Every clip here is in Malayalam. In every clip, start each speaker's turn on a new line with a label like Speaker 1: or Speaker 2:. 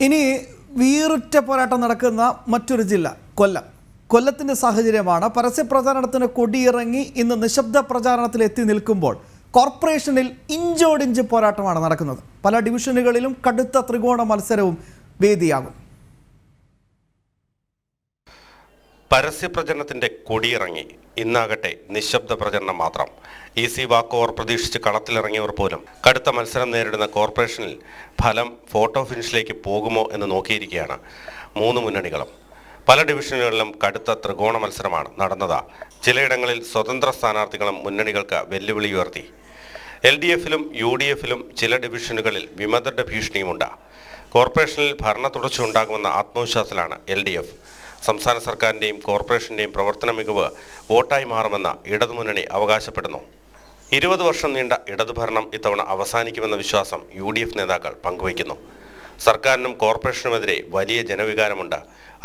Speaker 1: ഇനി വീറുറ്റ പോരാട്ടം നടക്കുന്ന മറ്റൊരു ജില്ല കൊല്ലത്തിൻ്റെ സാഹചര്യമാണ്. പരസ്യപ്രചാരണത്തിന് കൊടിയിറങ്ങി ഇന്ന് നിശബ്ദ പ്രചാരണത്തിൽ എത്തി നിൽക്കുമ്പോൾ കോർപ്പറേഷനിൽ ഇഞ്ചോടിഞ്ച് പോരാട്ടമാണ് നടക്കുന്നത്. പല ഡിവിഷനുകളിലും കടുത്ത ത്രികോണ മത്സരവും വേദിയാകും.
Speaker 2: പരസ്യപ്രചരണത്തിന്റെ കൊടിയിറങ്ങി ഇന്നാകട്ടെ നിശബ്ദ പ്രചരണം മാത്രം. ഈസി വാക്ക് ഓവർ പ്രതീക്ഷിച്ച് കളത്തിലിറങ്ങിയവർ പോലും കടുത്ത മത്സരം നേരിടുന്ന കോർപ്പറേഷനിൽ ഫലം ഫോട്ടോ ഫിനിഷിലേക്ക് പോകുമോ എന്ന് നോക്കിയിരിക്കുകയാണ് മൂന്ന് മുന്നണികളും. പല ഡിവിഷനുകളിലും കടുത്ത ത്രികോണ മത്സരമാണ് നടന്നത്. ചിലയിടങ്ങളിൽ സ്വതന്ത്ര സ്ഥാനാർത്ഥികളും മുന്നണികൾക്ക് വെല്ലുവിളി ഉയർത്തി. LDFിലും UDFിലും ചില ഡിവിഷനുകളിൽ വിമതരുടെ ഭീഷണിയുമുണ്ട്. കോർപ്പറേഷനിൽ ഭരണ തുടർച്ച ഉണ്ടാകുമെന്ന ആത്മവിശ്വാസത്തിലാണ് LDF. സംസ്ഥാന സർക്കാരിൻ്റെയും കോർപ്പറേഷൻ്റെയും പ്രവർത്തന മികവ് വോട്ടായി മാറുമെന്ന് ഇടതുമുന്നണി അവകാശപ്പെടുന്നു. 20 വർഷം നീണ്ട ഇടതുഭരണം ഇത്തവണ അവസാനിക്കുമെന്ന വിശ്വാസം UDF നേതാക്കൾ പങ്കുവയ്ക്കുന്നു. സർക്കാരിനും കോർപ്പറേഷനുമെതിരെ വലിയ ജനവികാരമുണ്ട്.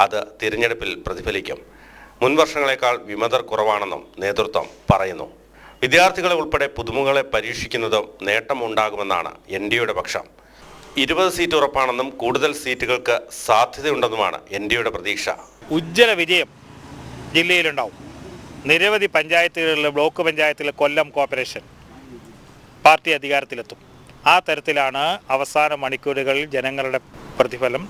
Speaker 2: അത് തിരഞ്ഞെടുപ്പിൽ പ്രതിഫലിക്കും. മുൻവർഷങ്ങളെക്കാൾ വിമതർ കുറവാണെന്നും നേതൃത്വം പറയുന്നു. വിദ്യാർത്ഥികളെ ഉൾപ്പെടെ പുതുമുഖങ്ങളെ പരീക്ഷിക്കുന്നതും നേട്ടമുണ്ടാകുമെന്നാണ് NDAയുടെ പക്ഷം. 20 സീറ്റ് ഉറപ്പാണെന്നും കൂടുതൽ സീറ്റുകൾക്ക് സാധ്യതയുണ്ടെന്നുമാണ് NDAയുടെ പ്രതീക്ഷ.
Speaker 3: ഉജ്ജ്വല വിജയം ജില്ലയിലുണ്ടാവും. നിരവധി പഞ്ചായത്തുകളിൽ, ബ്ലോക്ക് പഞ്ചായത്തിൽ കൊല്ലം കോർപ്പറേഷൻ പാർട്ടി അധികാരത്തിലെത്തും. ആ തരത്തിലാണ് അവസാന മണിക്കൂറുകളിൽ ജനങ്ങളുടെ പ്രതിഫലനം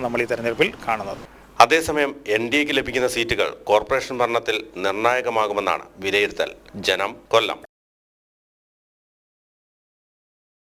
Speaker 3: നമ്മൾ ഈ തെരഞ്ഞെടുപ്പിൽ കാണുന്നത്.
Speaker 2: അതേസമയം NDAക്ക് ലഭിക്കുന്ന സീറ്റുകൾ കോർപ്പറേഷൻ ഭരണത്തിൽ നിർണായകമാകുമെന്നാണ് വിലയിരുത്തൽ. ജനം, കൊല്ലം.